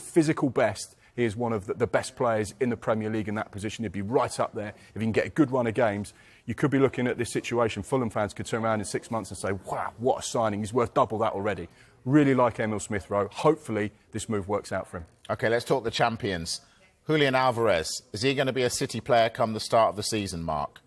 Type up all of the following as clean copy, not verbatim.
physical best, he is one of the best players in the Premier League in that position. He'd be right up there. If he can get a good run of games, you could be looking at this situation. Fulham fans could turn around in 6 months and say, wow, what a signing. He's worth double that already. Really like Emile Smith Rowe. Hopefully this move works out for him. OK, let's talk the champions. Julian Alvarez, is he going to be a City player come the start of the season, Mark?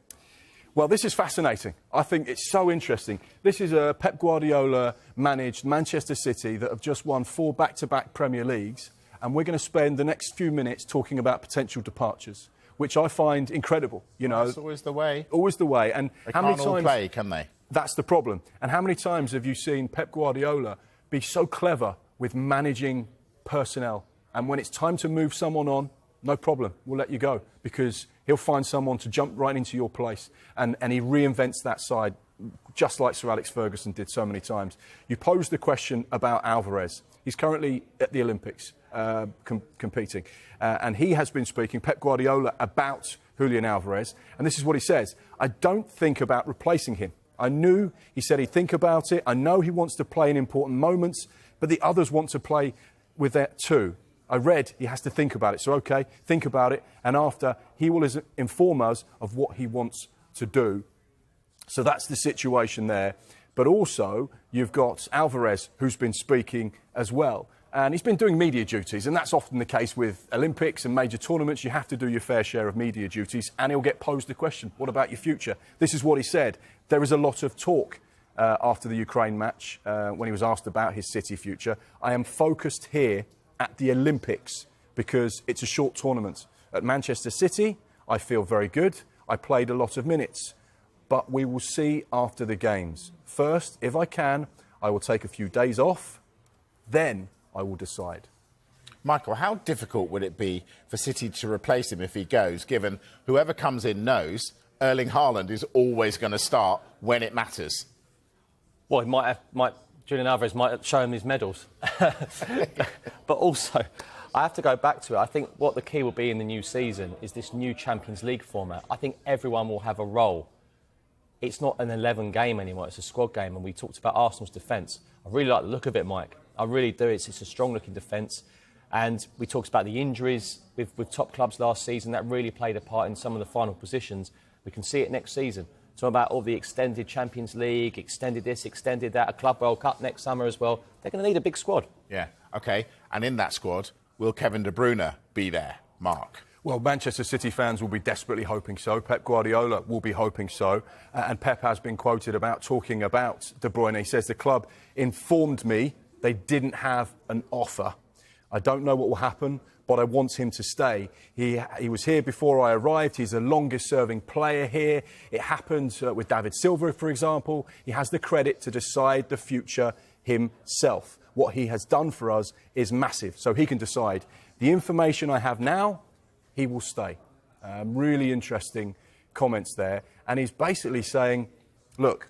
Well, this is fascinating. I think it's so interesting. This is a Pep Guardiola-managed Manchester City that have just won 4 back-to-back Premier Leagues, and we're going to spend the next few minutes talking about potential departures, which I find incredible. You know, that's always the way. Always the way. And they how many can't all times play, can they? That's the problem. And how many times have you seen Pep Guardiola be so clever with managing personnel? And when it's time to move someone on, no problem, we'll let you go, because he'll find someone to jump right into your place. And he reinvents that side, just like Sir Alex Ferguson did so many times. You posed the question about Alvarez. He's currently at the Olympics competing. And he has been speaking, Pep Guardiola, about Julian Alvarez. And this is what he says: I don't think about replacing him. I knew he said he'd think about it. I know he wants to play in important moments, but the others want to play with that too. I read he has to think about it. So, OK, think about it. And after, he will inform us of what he wants to do. So that's the situation there. But also, you've got Alvarez, who's been speaking as well. And he's been doing media duties. And that's often the case with Olympics and major tournaments. You have to do your fair share of media duties. And he'll get posed the question, what about your future? This is what he said. There is a lot of talk after the Ukraine match when he was asked about his City future. I am focused here at the Olympics because it's a short tournament. At Manchester City, I feel very good. I played a lot of minutes. But we will see after the games. First, if I can, I will take a few days off. Then I will decide. Michael, how difficult would it be for City to replace him if he goes, given whoever comes in knows Erling Haaland is always going to start when it matters? Well, Julian Alvarez might show him his medals. But also, I have to go back to it. I think what the key will be in the new season is this new Champions League format. I think everyone will have a role. It's not an 11 game anymore, it's a squad game. And we talked about Arsenal's defence. I really like the look of it, Mike. I really do. It's a strong-looking defence. And we talked about the injuries with top clubs last season. That really played a part in some of the final positions. We can see it next season. Talking about all the extended Champions League, extended this, extended that, a Club World Cup next summer as well. They're going to need a big squad. Yeah, OK. And in that squad, will Kevin De Bruyne be there, Mark? Well, Manchester City fans will be desperately hoping so. Pep Guardiola will be hoping so. And Pep has been quoted about talking about De Bruyne. He says the club informed me they didn't have an offer. I don't know what will happen, but I want him to stay. He was here before I arrived. He's the longest-serving player here. It happened with David Silva, for example. He has the credit to decide the future himself. What he has done for us is massive, so he can decide. The information I have now, he will stay. Really interesting comments there. And he's basically saying, look,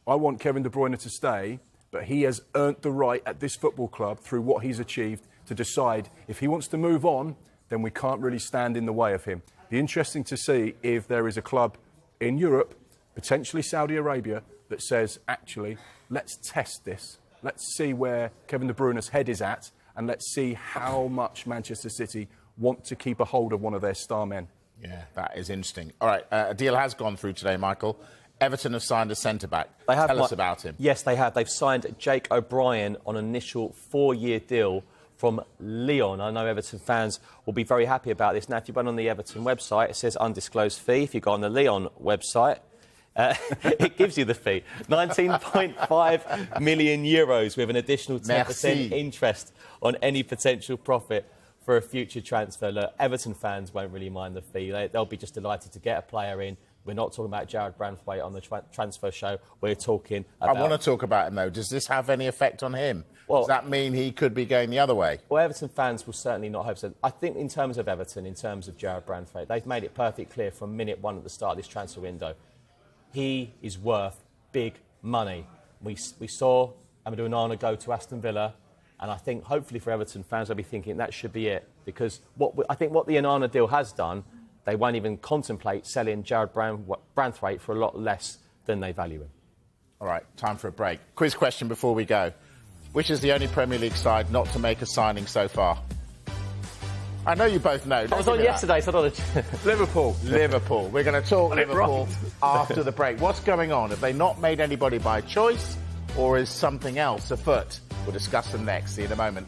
I want Kevin De Bruyne to stay, but he has earned the right at this football club through what he's achieved to decide if he wants to move on, then we can't really stand in the way of him. It'd be interesting to see if there is a club in Europe, potentially Saudi Arabia, that says, actually, let's test this. Let's see where Kevin De Bruyne's head is at, and let's see how much Manchester City want to keep a hold of one of their star men. Yeah, that is interesting. All right, a deal has gone through today, Michael. Everton have signed a centre-back. Tell us about him. Yes, they have. They've signed Jake O'Brien on an initial 4-year deal from Lyon. I know Everton fans will be very happy about this. Now, if you went on the Everton website, it says undisclosed fee. If you go on the Lyon website, it gives you the fee. 19.5 million euros with an additional 10% interest on any potential profit for a future transfer. Look, Everton fans won't really mind the fee. They'll be just delighted to get a player in. We're not talking about Jared Branthwaite on the transfer show. We're talking about... I want to talk about him, though. Does this have any effect on him? Well, does that mean he could be going the other way? Well, Everton fans will certainly not hope so. I think in terms of Everton, in terms of Jared Branthwaite, they've made it perfectly clear from minute one at the start of this transfer window. He is worth big money. We saw Amadou Onana go to Aston Villa, and I think hopefully for Everton fans, they'll be thinking that should be it. Because I think what the Onana deal has done, they won't even contemplate selling Jared Branthwaite for a lot less than they value him. All right, time for a break. Quiz question before we go. Which is the only Premier League side not to make a signing so far? I know you both know. I was on yesterday, so I don't. Liverpool. Liverpool. We're going to talk Got it Liverpool right. after the break. What's going on? Have they not made anybody by choice, or is something else afoot? We'll discuss them next. See you in a moment.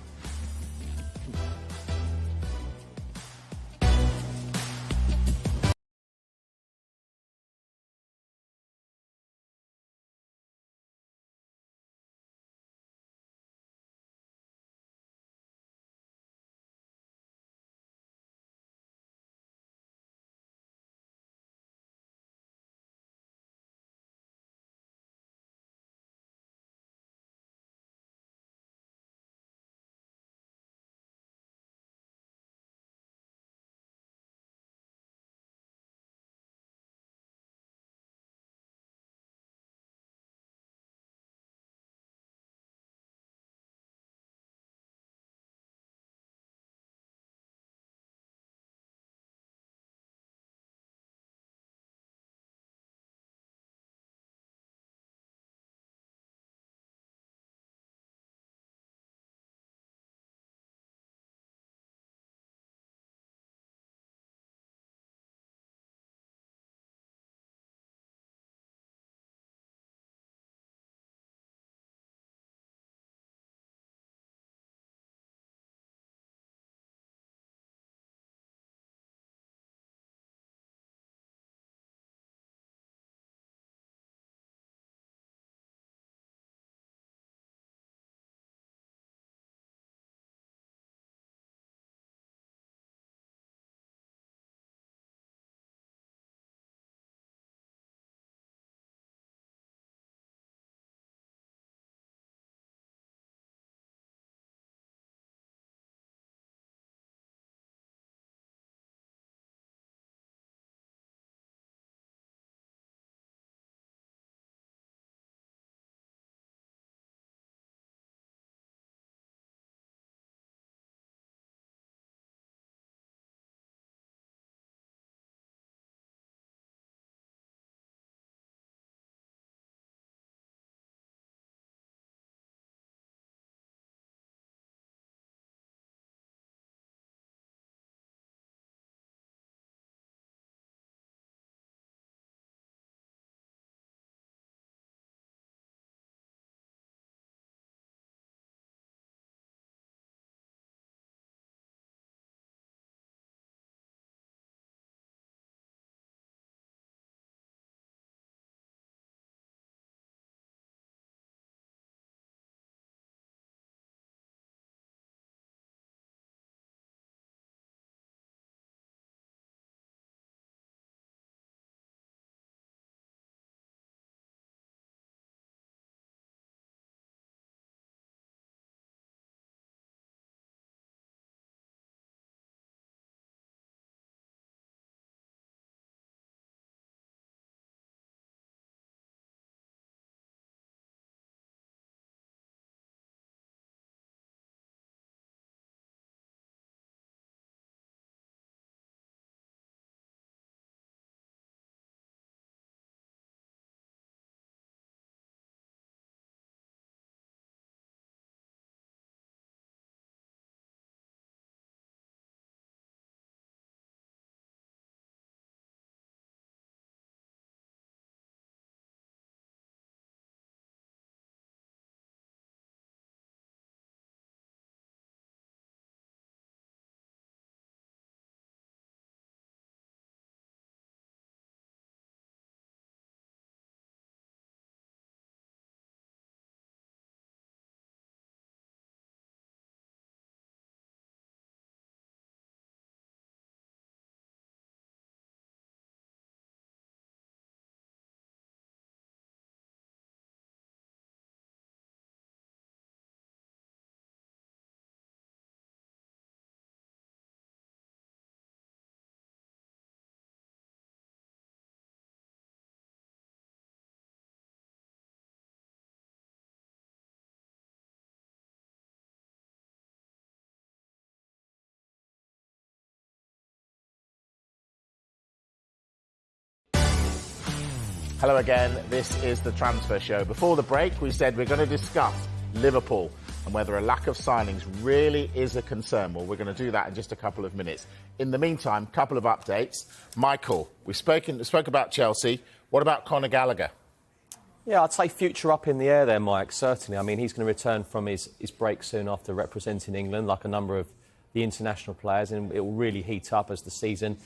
Hello again, this is the Transfer Show. Before the break, we said we're going to discuss Liverpool and whether a lack of signings really is a concern. Well, we're going to do that in just a couple of minutes. In the meantime, a couple of updates. Michael, we spoke about Chelsea. What about Conor Gallagher? Yeah, I'd say future up in the air there, Mike, certainly. I mean, he's going to return from his break soon after representing England, like a number of the international players, and it will really heat up as the season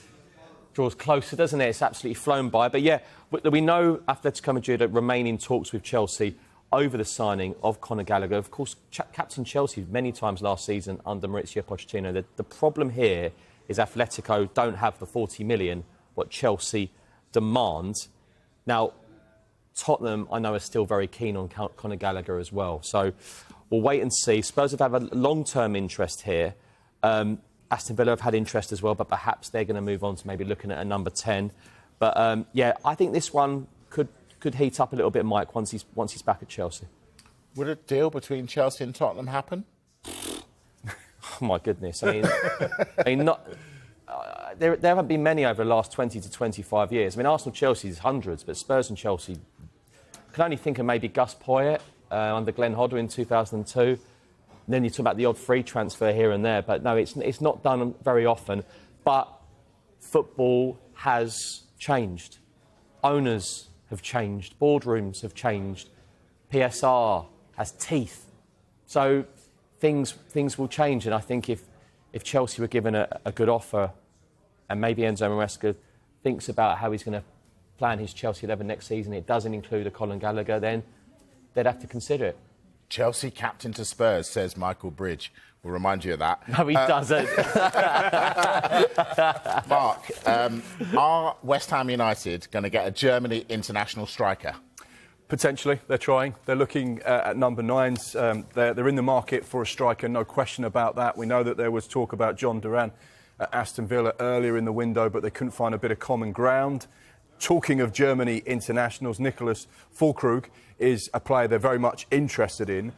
draws closer, doesn't it? It's absolutely flown by. But yeah, we know Atletico Madrid remain in talks with Chelsea over the signing of Conor Gallagher. Of course, captain Chelsea many times last season under Mauricio Pochettino. The problem here is Atletico don't have the 40 million what Chelsea demands. Now, Tottenham, I know, are still very keen on Conor Gallagher as well. So we'll wait and see. Spurs have a long-term interest here. Aston Villa have had interest as well, but perhaps they're going to move on to maybe looking at a number 10. But yeah, I think this one could heat up a little bit, Mike, once he's back at Chelsea. Would a deal between Chelsea and Tottenham happen? Oh my goodness! I mean, not. There haven't been many over the last 20 to 25 years. I mean, Arsenal, Chelsea's hundreds, but Spurs and Chelsea. I can only think of maybe Gus Poyet under Glenn Hodder in 2002. And then you talk about the odd free transfer here and there, but no, it's not done very often. But football has changed. Owners have changed. Boardrooms have changed. PSR has teeth. So things will change. And I think if Chelsea were given a good offer, and maybe Enzo Maresca thinks about how he's going to plan his Chelsea 11 next season, it doesn't include a Conor Gallagher, then they'd have to consider it. Chelsea captain to Spurs, says Michael Bridge. We'll remind you of that. No, he doesn't. Mark, are West Ham United going to get a Germany international striker? Potentially, they're trying. They're looking at number 9s. They're in the market for a striker, no question about that. We know that there was talk about John Duran at Aston Villa earlier in the window, but they couldn't find a bit of common ground. Talking of Germany internationals, Nicholas Füllkrug is a player they're very much interested in.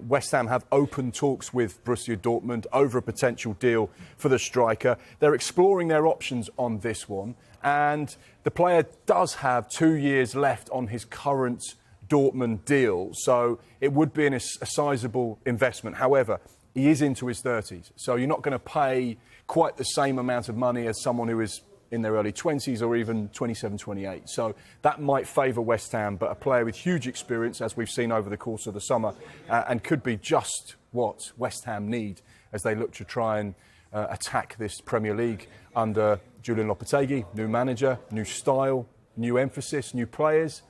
West Ham have open talks with Borussia Dortmund over a potential deal for the striker. They're exploring their options on this one, and the player does have 2 years left on his current Dortmund deal, so it would be a sizable investment. However, he is into his 30s, so you're not going to pay quite the same amount of money as someone who is in their early 20s or even 27, 28. So that might favour West Ham, but a player with huge experience, as we've seen over the course of the summer, and could be just what West Ham need as they look to try and attack this Premier League under Julian Lopetegui. New manager, new style, new emphasis, new players,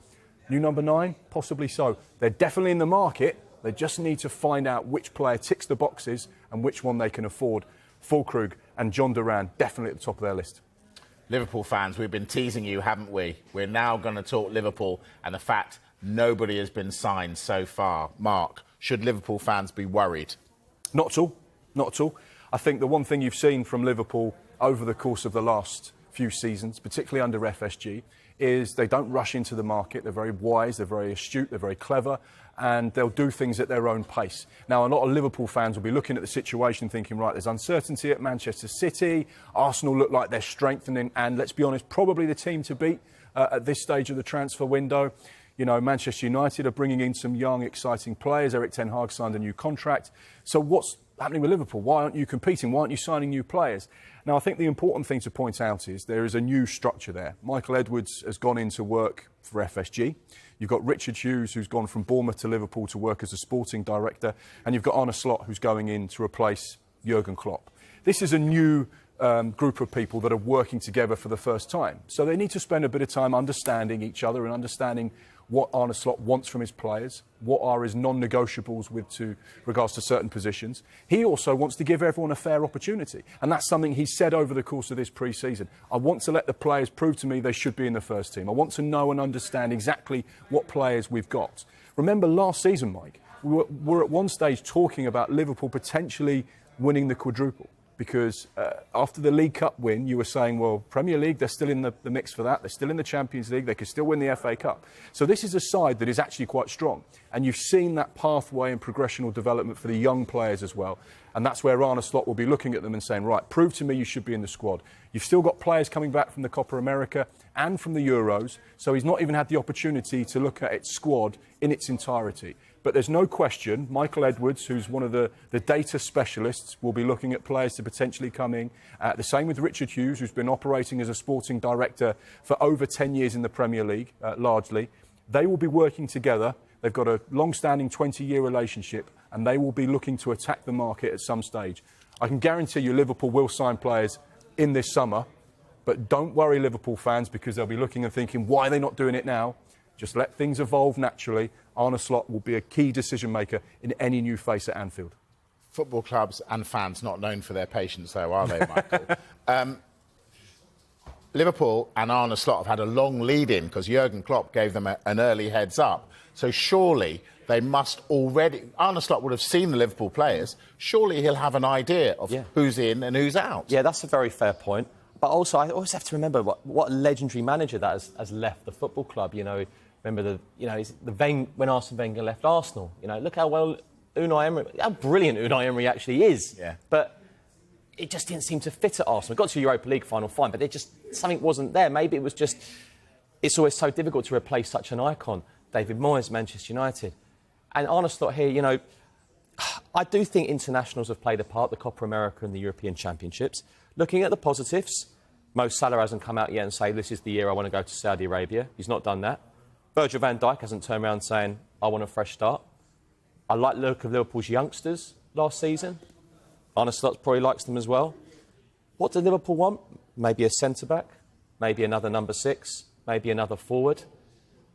new number 9, possibly so. They're definitely in the market. They just need to find out which player ticks the boxes and which one they can afford. Füllkrug and John Duran definitely at the top of their list. Liverpool fans, we've been teasing you, haven't we? We're now going to talk Liverpool and the fact nobody has been signed so far. Mark, should Liverpool fans be worried? Not at all. Not at all. I think the one thing you've seen from Liverpool over the course of the last few seasons, particularly under FSG, is they don't rush into the market. They're very wise, they're very astute, they're very clever, and they'll do things at their own pace. Now, a lot of Liverpool fans will be looking at the situation thinking, right, there's uncertainty at Manchester City, Arsenal look like they're strengthening, and let's be honest, probably the team to beat at this stage of the transfer window. You know, Manchester United are bringing in some young, exciting players. Eric Ten Hag signed a new contract. So what's happening with Liverpool? Why aren't you competing? Why aren't you signing new players? Now, I think the important thing to point out is there is a new structure there. Michael Edwards has gone into work for FSG. You've got Richard Hughes, who's gone from Bournemouth to Liverpool to work as a sporting director. And you've got Arne Slot, who's going in to replace Jurgen Klopp. This is a new group of people that are working together for the first time. So they need to spend a bit of time understanding each other and understanding what Arne Slot wants from his players, what are his non-negotiables with regards to certain positions. He also wants to give everyone a fair opportunity, and that's something he said over the course of this pre-season. I want to let the players prove to me they should be in the first team. I want to know and understand exactly what players we've got. Remember last season, Mike, we were at one stage talking about Liverpool potentially winning the quadruple. Because after the League Cup win, you were saying, well, Premier League, they're still in the mix for that. They're still in the Champions League. They could still win the FA Cup. So this is a side that is actually quite strong. And you've seen that pathway and progressional development for the young players as well. And that's where Arne Slot will be looking at them and saying, right, prove to me you should be in the squad. You've still got players coming back from the Copa America and from the Euros, so he's not even had the opportunity to look at its squad in its entirety. But there's no question, Michael Edwards, who's one of the data specialists, will be looking at players to potentially come in. The same with Richard Hughes, who's been operating as a sporting director for over 10 years in the Premier League, largely. They will be working together. They've got a long-standing 20-year relationship, and they will be looking to attack the market at some stage. I can guarantee you Liverpool will sign players in this summer, but don't worry, Liverpool fans, because they'll be looking and thinking, why are they not doing it now? Just let things evolve naturally. Arne Slot will be a key decision-maker in any new face at Anfield. Football clubs and fans not known for their patience, though, are they, Michael? Liverpool and Arne Slot have had a long lead-in because Jurgen Klopp gave them an early heads-up. So surely they must already... Arne Slot would have seen the Liverpool players. Surely he'll have an idea of who's in and who's out. Yeah, that's a very fair point. But also, I always have to remember what a legendary manager that has left the football club. You know, remember when Arsene Wenger left Arsenal. You know, look how well how brilliant Unai Emery actually is. Yeah. But it just didn't seem to fit at Arsenal. It got to Europa League final, fine, but something wasn't there. Maybe it was just... It's always so difficult to replace such an icon. David Moyes, Manchester United. And Arne Slot here, you know, I do think internationals have played a part, the Copa America and the European Championships. Looking at the positives, Mo Salah hasn't come out yet and say, this is the year I want to go to Saudi Arabia. He's not done that. Virgil van Dijk hasn't turned around saying, I want a fresh start. I like the look of Liverpool's youngsters last season. Arne Slot probably likes them as well. What do Liverpool want? Maybe a centre-back, maybe another number 6, maybe another forward.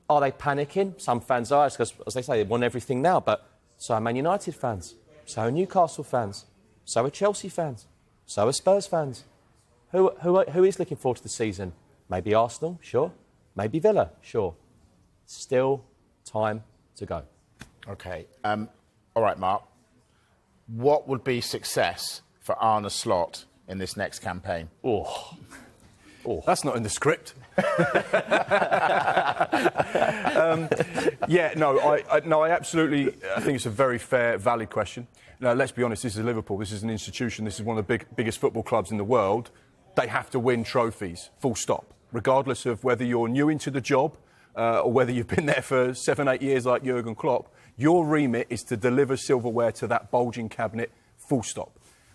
Are they panicking? Some fans are, because, as they say, they want everything now. But so are Man United fans, so are Newcastle fans, so are Chelsea fans, so are Spurs fans. Who is looking forward to the season? Maybe Arsenal, sure. Maybe Villa, sure. Still time to go. OK. All right, Mark. What would be success for Arne Slot in this next campaign? Oh, that's not in the script. I absolutely think it's a very fair, valid question. Now, let's be honest, this is Liverpool. This is an institution. This is one of the biggest football clubs in the world. They have to win trophies, full stop, regardless of whether you're new into the job or whether you've been there for 7-8 years like Jurgen Klopp. Your remit is to deliver silverware to that bulging cabinet, full stop.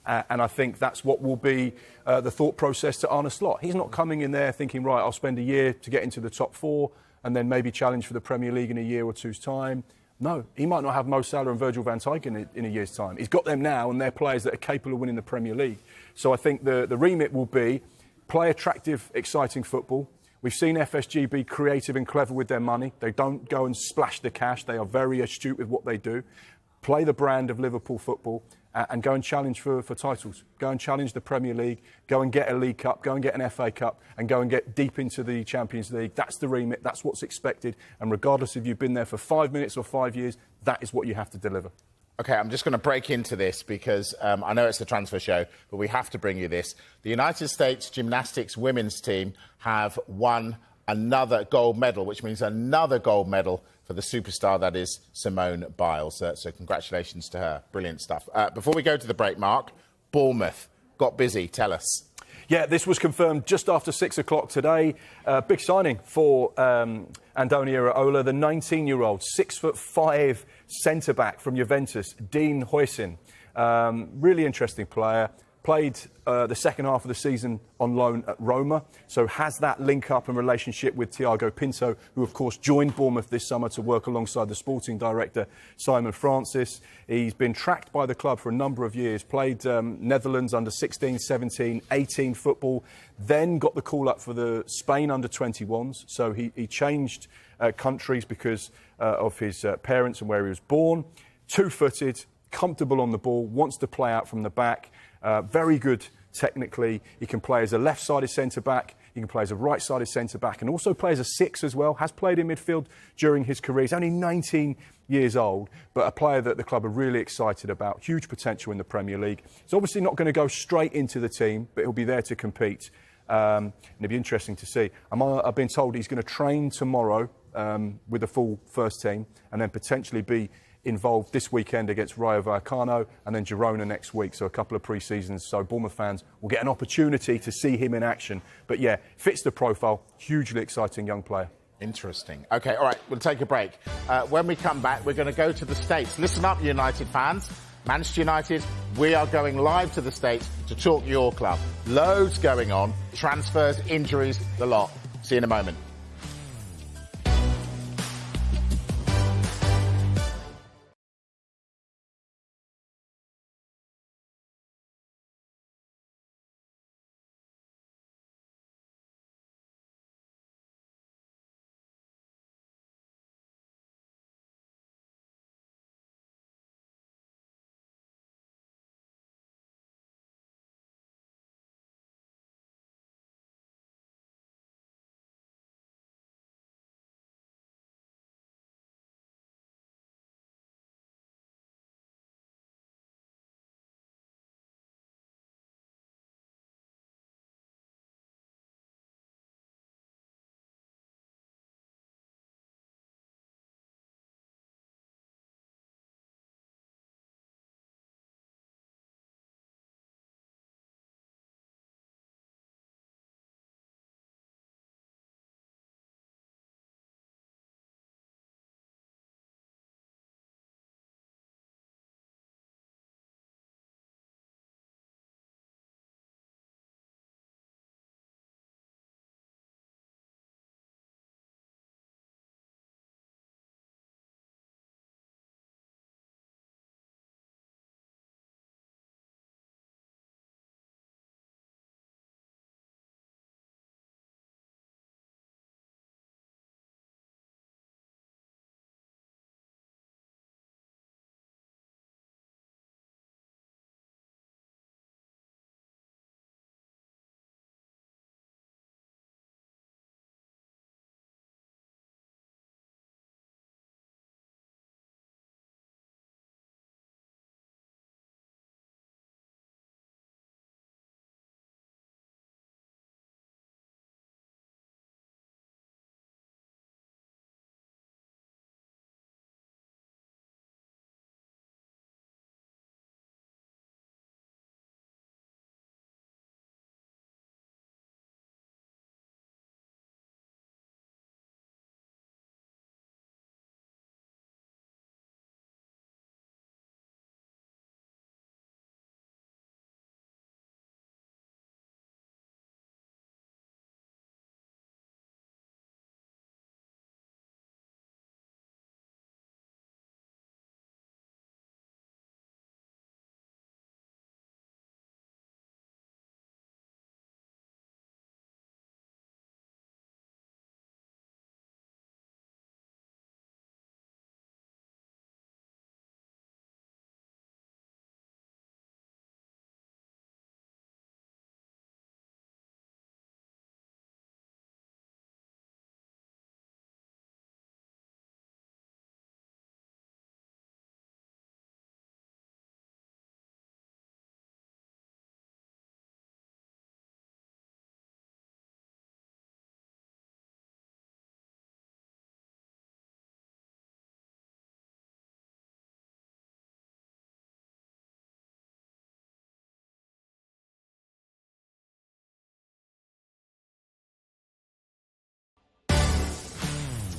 And I think that's what will be the thought process to Arne Slot. He's not coming in there thinking, right, I'll spend a year to get into the top 4 and then maybe challenge for the Premier League in a year or two's time. No, he might not have Mo Salah and Virgil van Dijk in a year's time. He's got them now, and they're players that are capable of winning the Premier League. So I think the remit will be play attractive, exciting football. We've seen FSG be creative and clever with their money. They don't go and splash the cash. They are very astute with what they do. Play the brand of Liverpool football and go and challenge for titles. Go and challenge the Premier League. Go and get a League Cup. Go and get an FA Cup. And go and get deep into the Champions League. That's the remit. That's what's expected. And regardless if you've been there for 5 minutes or 5 years, that is what you have to deliver. OK, I'm just going to break into this because I know it's the transfer show, but we have to bring you this. The United States gymnastics women's team have won another gold medal, which means another gold medal for the superstar that is Simone Biles. So congratulations to her. Brilliant stuff. Before we go to the break, Mark, Bournemouth got busy. Tell us. Yeah, this was confirmed just after 6 o'clock today. Big signing for Andoni Iraola, the 19-year-old, 6'5" centre-back from Juventus, Dean Huijsen. Really interesting player. Played the second half of the season on loan at Roma, so has that link-up and relationship with Thiago Pinto, who, of course, joined Bournemouth this summer to work alongside the sporting director, Simon Francis. He's been tracked by the club for a number of years, played Netherlands under 16, 17, 18 football, then got the call-up for the Spain under-21s, so he changed countries because of his parents and where he was born. Two-footed, comfortable on the ball, wants to play out from the back. Very good technically. He can play as a left-sided centre-back. He can play as a right-sided centre-back and also play as a 6 as well. Has played in midfield during his career. He's only 19 years old, but a player that the club are really excited about. Huge potential in the Premier League. He's obviously not going to go straight into the team, but he'll be there to compete. And it'll be interesting to see. I've been told he's going to train tomorrow with the full first team and then potentially be involved this weekend against Rayo Vallecano and then Girona next week, so a couple of pre-seasons. So Bournemouth fans will get an opportunity to see him in action. But yeah, fits the profile, hugely exciting young player. Interesting. OK, all right, we'll take a break. When we come back, we're going to go to the States. Listen up, United fans. Manchester United, we are going live to the States to talk your club. Loads going on, transfers, injuries, the lot. See you in a moment.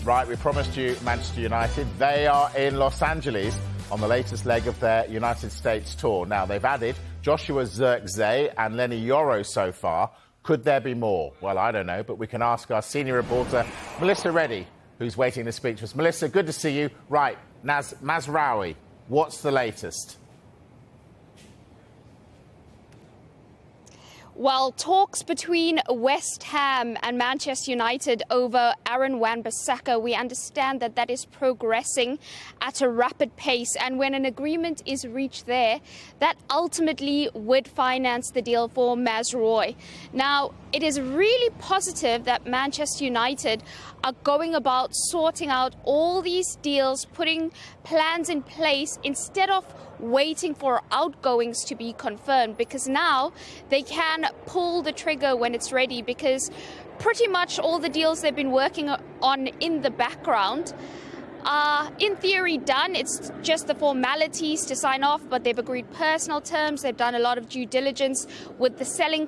Right, we promised you Manchester United. They are in Los Angeles on the latest leg of their United States tour. Now, they've added Joshua Zirkzee and Lenny Yoro so far. Could there be more? Well, I don't know, but we can ask our senior reporter, Melissa Reddy, who's waiting to speak to us. Melissa, good to see you. Right, Mazraoui, what's the latest? Well, talks between West Ham and Manchester United over Aaron Wan-Bissaka, we understand that that is progressing at a rapid pace. And when an agreement is reached there, that ultimately would finance the deal for Mazraoui. Now, it is really positive that Manchester United are going about sorting out all these deals, putting plans in place instead of waiting for outgoings to be confirmed, because now they can pull the trigger when it's ready, because pretty much all the deals they've been working on in the background are, in theory, done. It's just the formalities to sign off, but they've agreed personal terms. They've done a lot of due diligence with the selling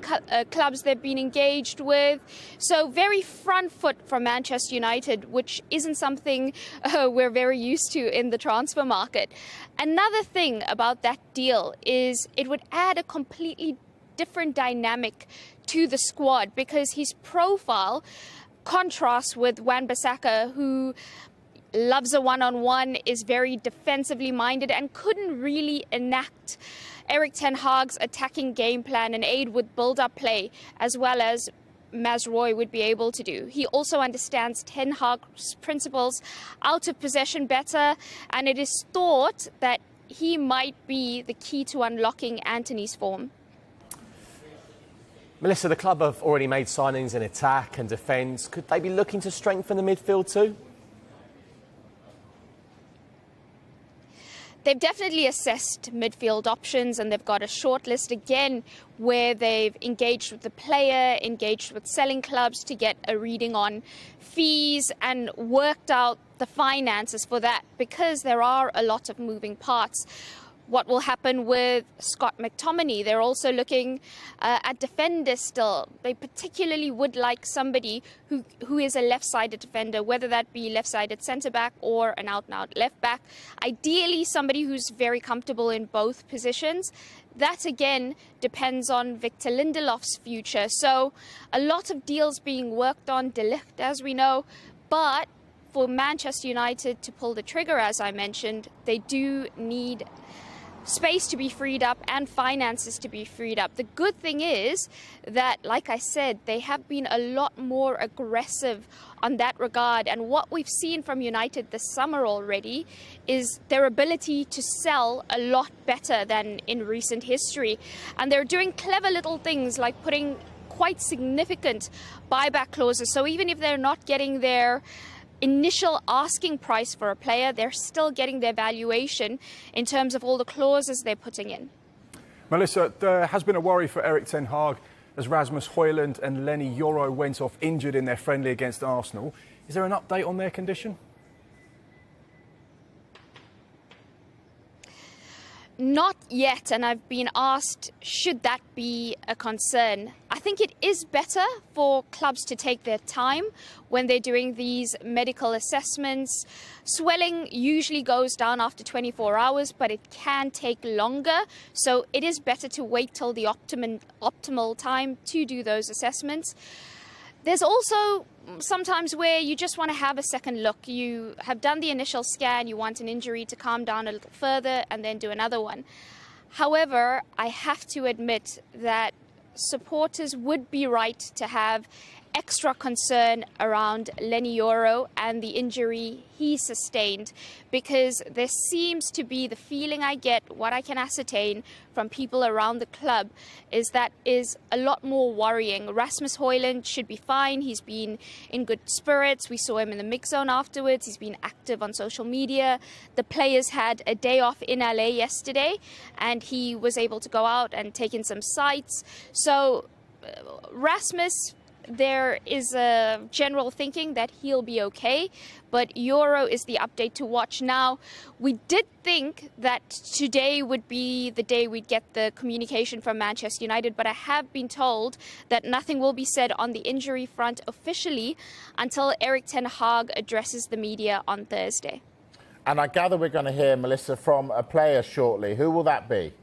clubs they've been engaged with. So very front foot from Manchester United, which isn't something we're very used to in the transfer market. Another thing about that deal is it would add a completely different dynamic to the squad, because his profile contrasts with Wan-Bissaka, who loves a one-on-one, is very defensively minded and couldn't really enact Erik ten Hag's attacking game plan and aid with build-up play as well as Rowe would be able to do. He also understands Ten Hag's principles out of possession better, and it is thought that he might be the key to unlocking Antony's form. Melissa, the club have already made signings in attack and defence. Could they be looking to strengthen the midfield too? They've definitely assessed midfield options, and they've got a short list again where they've engaged with the player, engaged with selling clubs to get a reading on fees and worked out the finances for that, because there are a lot of moving parts. What will happen with Scott McTominay? They're also looking at defenders still. They particularly would like somebody who is a left-sided defender, whether that be left-sided centre-back or an out-and-out left-back. Ideally, somebody who's very comfortable in both positions. That, again, depends on Victor Lindelof's future. So a lot of deals being worked on, De Ligt, as we know, but for Manchester United to pull the trigger, as I mentioned, they do need space to be freed up and finances to be freed up. The good thing is that, like I said, they have been a lot more aggressive on that regard. And what we've seen from United this summer already is their ability to sell a lot better than in recent history. And they're doing clever little things like putting quite significant buyback clauses. So even if they're not getting their initial asking price for a player, they're still getting their valuation in terms of all the clauses they're putting in. Melissa, there has been a worry for Erik ten Hag as Rasmus Højlund and Lenny Yoro went off injured in their friendly against Arsenal. Is there an update on their condition? Not yet, and I've been asked, should that be a concern? I think it is better for clubs to take their time when they're doing these medical assessments. Swelling usually goes down after 24 hours, but it can take longer. So it is better to wait till the optimal time to do those assessments. There's also sometimes where you just want to have a second look. You have done the initial scan, you want an injury to calm down a little further and then do another one. However, I have to admit that supporters would be right to have extra concern around Lenny Yoro and the injury he sustained, because there seems to be the feeling I get, what I can ascertain from people around the club, is that is a lot more worrying. Rasmus Højlund should be fine. He's been in good spirits. We saw him in the mix zone afterwards. He's been active on social media. The players had a day off in LA yesterday, and he was able to go out and take in some sights. So Rasmus, there is a general thinking that he'll be okay, but Yoro is the update to watch now. We did think that today would be the day we'd get the communication from Manchester United, but I have been told that nothing will be said on the injury front officially until Erik ten Hag addresses the media on Thursday. And I gather we're going to hear, Melissa, from a player shortly. Who will that be?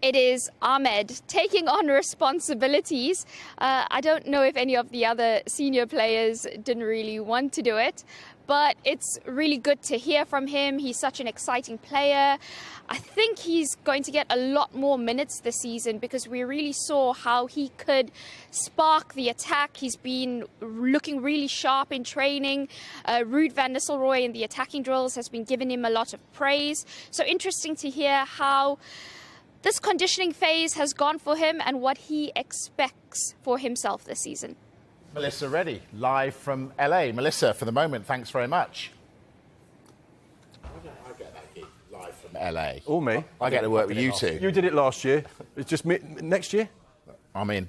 It is Ahmed taking on responsibilities. I don't know if any of the other senior players didn't really want to do it, but it's really good to hear from him. He's such an exciting player. I think he's going to get a lot more minutes this season because we really saw how he could spark the attack. He's been looking really sharp in training. Ruud van Nistelrooy in the attacking drills has been giving him a lot of praise. So interesting to hear how this conditioning phase has gone for him and what he expects for himself this season. Melissa Reddy, live from LA. Melissa, for the moment, thanks very much. I get that gig, live from LA. Or me. I get to work with you two. You did it last year. It's just next year? I'm in.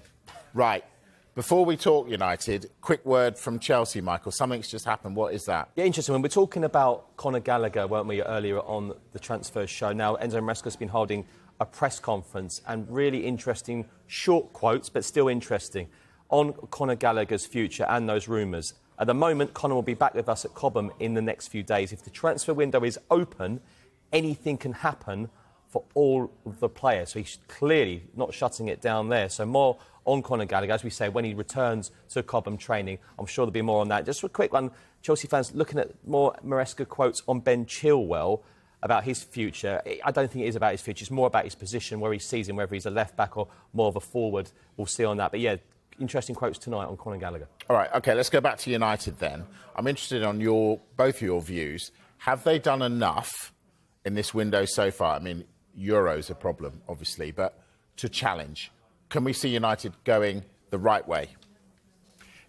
Right. Before we talk United, quick word from Chelsea, Michael. Something's just happened. What is that? Yeah, interesting. When we're talking about Conor Gallagher, weren't we, earlier on the transfer show? Now, Enzo Maresca's been holding a press conference and really interesting, short quotes, but still interesting, on Conor Gallagher's future and those rumours. At the moment, Conor will be back with us at Cobham in the next few days. If the transfer window is open, anything can happen for all of the players. So he's clearly not shutting it down there. So more on Conor Gallagher, as we say, when he returns to Cobham training. I'm sure there'll be more on that. Just a quick one, Chelsea fans, looking at more Maresca quotes on Ben Chilwell about his future. I don't think it is about his future. It's more about his position, where he sees him, whether he's a left-back or more of a forward. We'll see on that. But, yeah, interesting quotes tonight on Conor Gallagher. All right, OK, let's go back to United then. I'm interested on both your views. Have they done enough in this window so far? I mean, Euro's a problem, obviously, but to challenge. Can we see United going the right way?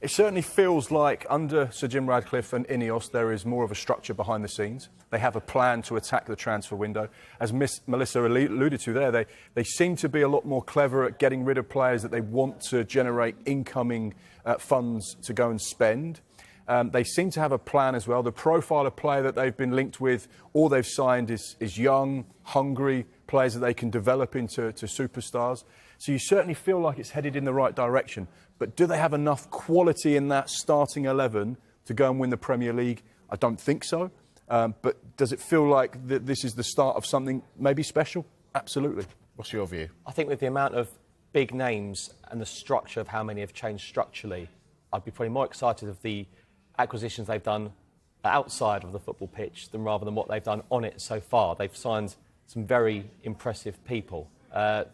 It certainly feels like under Sir Jim Ratcliffe and Ineos there is more of a structure behind the scenes. They have a plan to attack the transfer window. As Melissa alluded to there, they seem to be a lot more clever at getting rid of players that they want to generate incoming funds to go and spend. They seem to have a plan as well. The profile of player that they've been linked with or they've signed is young, hungry players that they can develop into superstars. So you certainly feel like it's headed in the right direction. But do they have enough quality in that starting 11 to go and win the Premier League? I don't think so. But does it feel like this is the start of something maybe special? Absolutely. What's your view? I think with the amount of big names and the structure of how many have changed structurally, I'd be probably more excited of the acquisitions they've done outside of the football pitch rather than what they've done on it so far. They've signed some very impressive people.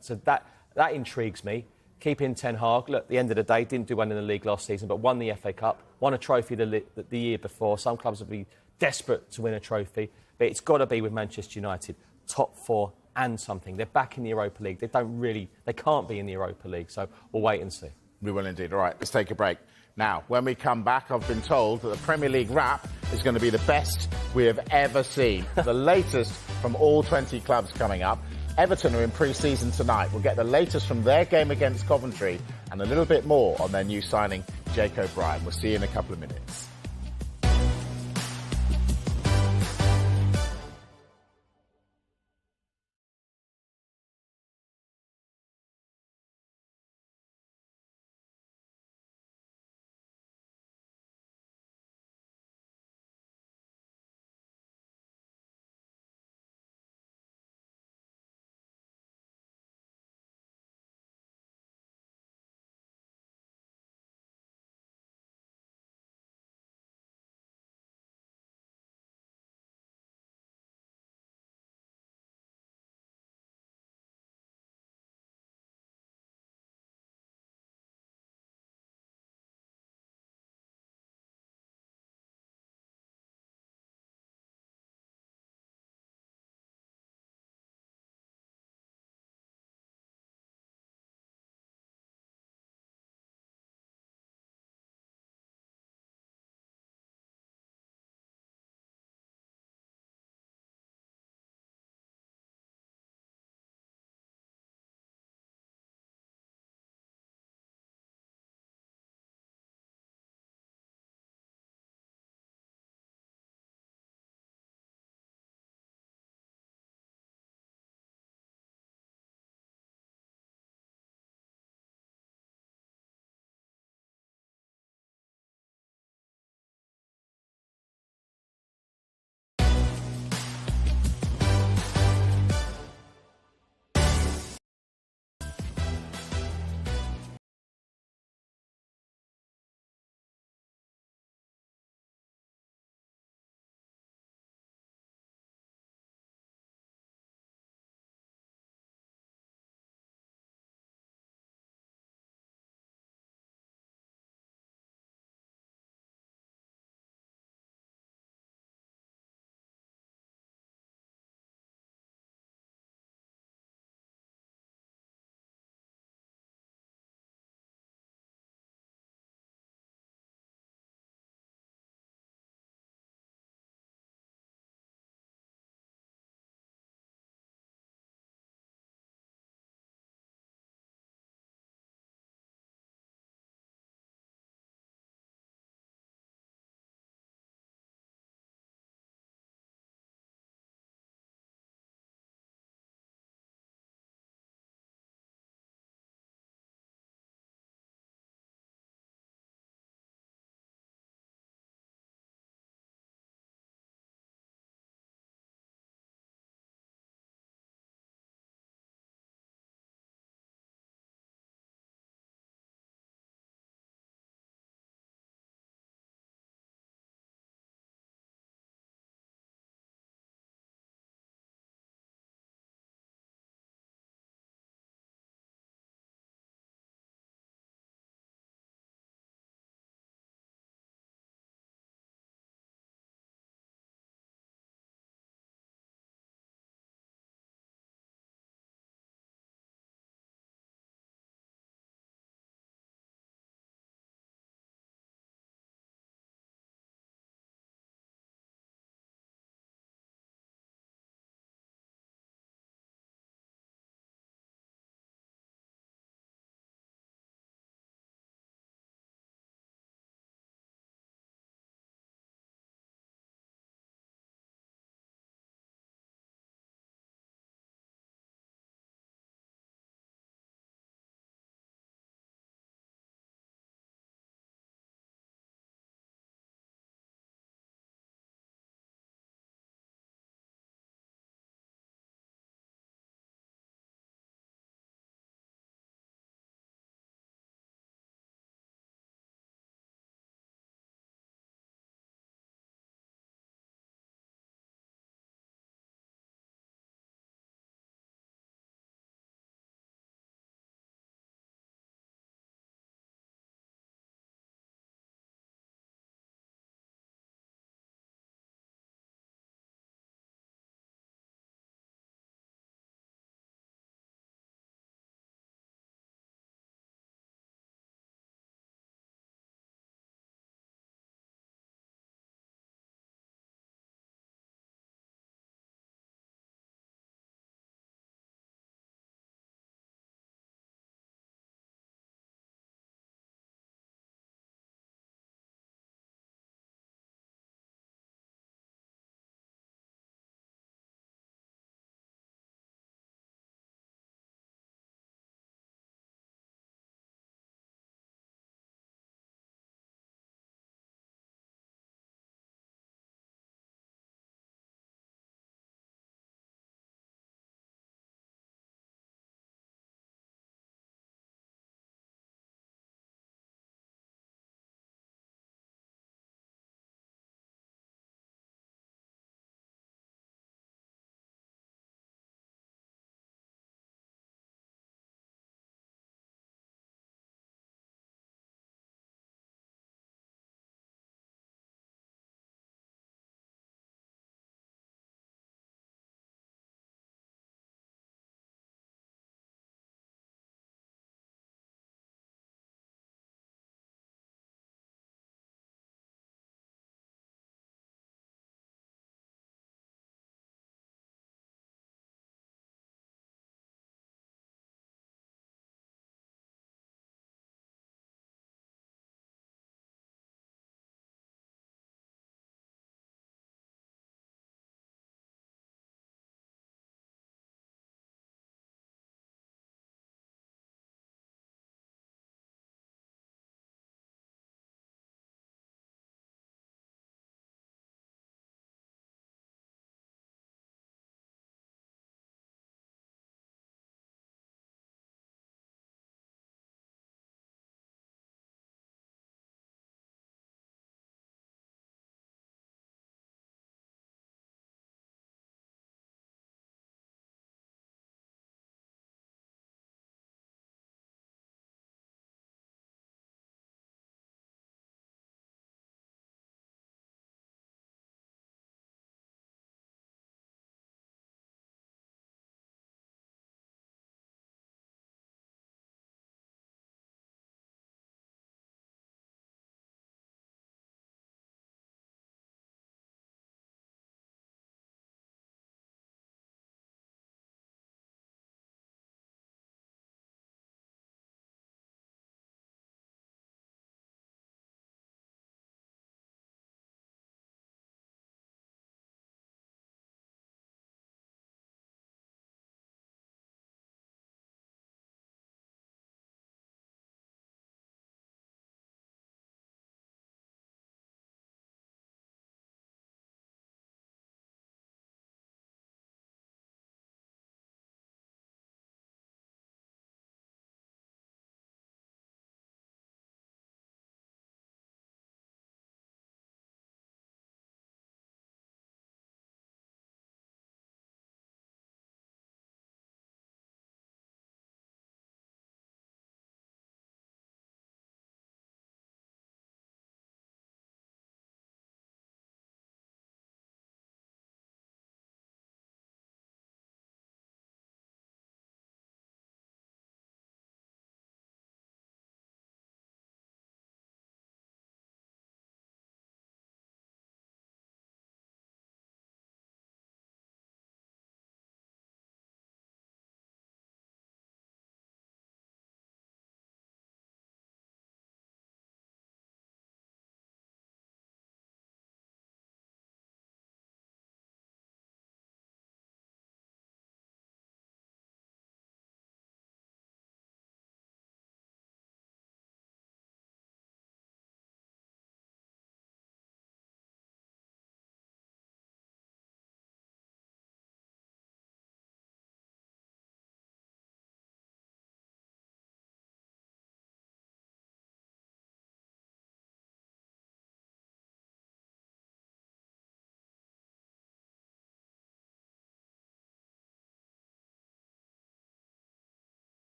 So that intrigues me. Keep in Ten Hag. Look, at the end of the day, didn't do well in the league last season, but won the FA Cup, won a trophy the year before. Some clubs will be desperate to win a trophy, but it's got to be with Manchester United, top four and something. They're back in the Europa League. They can't be in the Europa League, so we'll wait and see. We will indeed. All right, let's take a break. Now, when we come back, I've been told that the Premier League wrap is going to be the best we have ever seen. The latest from all 20 clubs coming up. Everton are in pre-season tonight. We'll get the latest from their game against Coventry and a little bit more on their new signing, Jake O'Brien. We'll see you in a couple of minutes.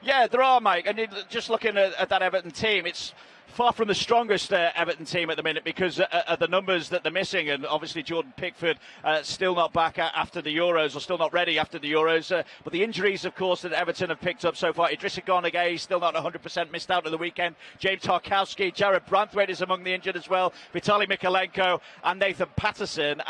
Yeah, there are, Mike. And just looking at that Everton team, it's far from the strongest Everton team at the minute because of the numbers that they're missing. And obviously Jordan Pickford still not back after the Euros, or still not ready after the Euros. But the injuries, of course, that Everton have picked up so far. Idrissa Gana Gueye still not 100%, missed out at the weekend. James Tarkowski, Jared Branthwaite is among the injured as well. Vitaly Mikalenko and Nathan Patterson.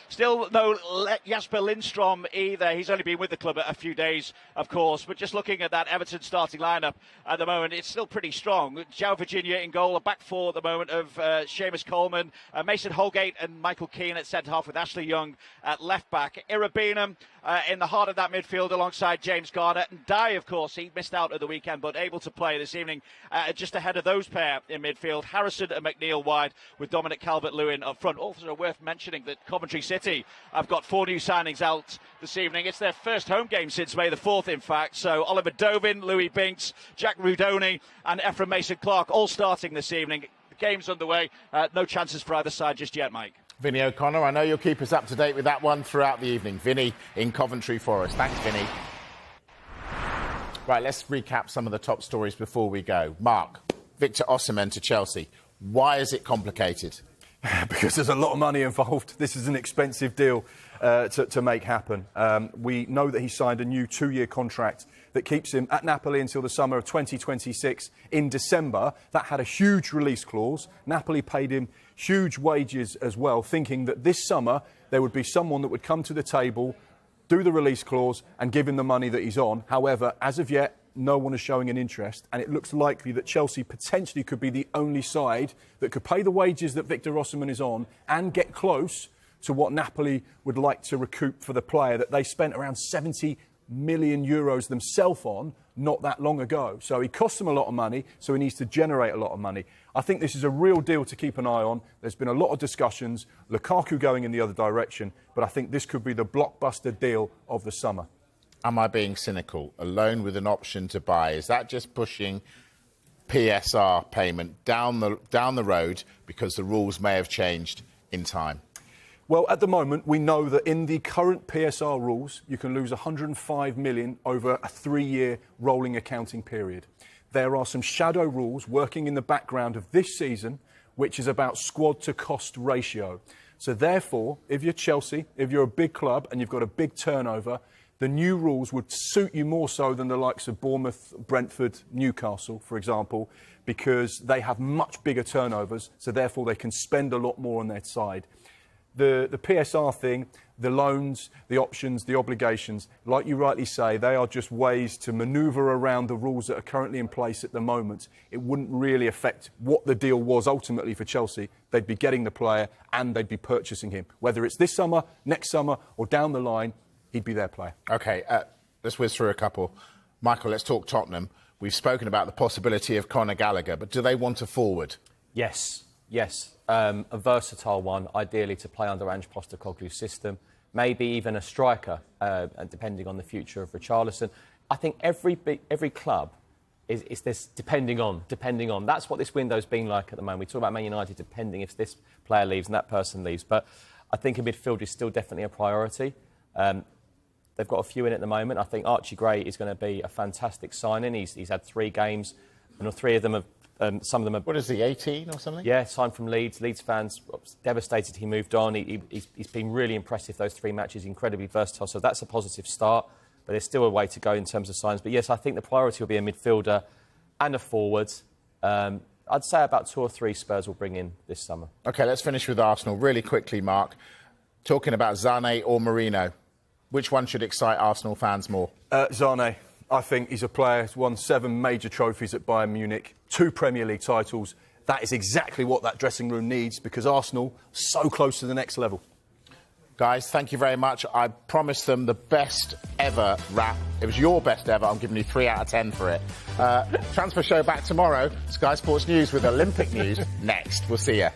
Still no Jasper Lindstrom either. He's only been with the club a few days, of course. But just looking at that Everton starting lineup at the moment, it's still pretty strong. João Virginia in goal, a back four at the moment of Seamus Coleman, Mason Holgate and Michael Keane at centre half, with Ashley Young at left back. Irabinam in the heart of that midfield alongside James Garner, and Dye, of course, he missed out at the weekend but able to play this evening just ahead of those pair in midfield. Harrison and McNeil wide with Dominic Calvert-Lewin up front. Also worth mentioning that Coventry City have got 4 new signings out this evening. It's their first home game since May the 4th, in fact. So Oliver Dovin, Louis Binks, Jack Rudoni and Ephraim Mason-Clark all starting this evening. The game's underway. No chances for either side just yet, Mike. Vinny O'Connor, I know you'll keep us up to date with that one throughout the evening. Vinny in Coventry for us. Thanks, Vinny. Right, let's recap some of the top stories before we go. Mark, Victor Osimhen to Chelsea. Why is it complicated? Because there's a lot of money involved. This is an expensive deal to make happen. We know that he signed a new 2-year contract that keeps him at Napoli until the summer of 2026. In December, that had a huge release clause. Napoli paid him huge wages as well, thinking that this summer there would be someone that would come to the table, do the release clause and give him the money that he's on. However, as of yet, no one is showing an interest, and it looks likely that Chelsea potentially could be the only side that could pay the wages that Victor Osimhen is on and get close to what Napoli would like to recoup for the player that they spent around 70 million euros themselves on not that long ago. So he costs them a lot of money, so he needs to generate a lot of money. I think this is a real deal to keep an eye on. There's been a lot of discussions, Lukaku going in the other direction, but I think this could be the blockbuster deal of the summer. Am I being cynical? A loan with an option to buy, is that just pushing PSR payment down the road because the rules may have changed in time? Well, at the moment, we know that in the current PSR rules, you can lose 105 million over a 3-year rolling accounting period. There are some shadow rules working in the background of this season, which is about squad to cost ratio. So therefore, if you're Chelsea, if you're a big club and you've got a big turnover, the new rules would suit you more so than the likes of Bournemouth, Brentford, Newcastle, for example, because they have much bigger turnovers, so therefore they can spend a lot more on their side. The PSR thing, the loans, the options, the obligations, like you rightly say, they are just ways to manoeuvre around the rules that are currently in place at the moment. It wouldn't really affect what the deal was ultimately for Chelsea. They'd be getting the player and they'd be purchasing him. Whether it's this summer, next summer or down the line, he'd be their player. OK, let's whiz through a couple. Michael, let's talk Tottenham. We've spoken about the possibility of Conor Gallagher, but do they want a forward? Yes. A versatile one, ideally to play under Ange Postecoglou's system. Maybe even a striker, depending on the future of Richarlison. I think every club is this depending on. That's what this window's been like at the moment. We talk about Man United depending if this player leaves and that person leaves. But I think a midfield is still definitely a priority. They've got a few in at the moment. I think Archie Gray is going to be a fantastic signing. He's had 3 games, and 3 of them have. Some of them are... What is he, 18 or something? Yeah, signed from Leeds. Leeds fans devastated he moved on. He's been really impressive those 3 matches, incredibly versatile. So that's a positive start, but there's still a way to go in terms of signs. But yes, I think the priority will be a midfielder and a forward. I'd say about 2 or 3 Spurs will bring in this summer. OK, let's finish with Arsenal really quickly, Mark. Talking about Sané or Mourinho, which one should excite Arsenal fans more? Sané. I think he's a player who's won 7 major trophies at Bayern Munich, 2 Premier League titles. That is exactly what that dressing room needs because Arsenal so close to the next level. Guys, thank you very much. I promised them the best ever wrap. It was your best ever. I'm giving you 3 out of 10 for it. Transfer show back tomorrow. Sky Sports News with Olympic news next. We'll see you.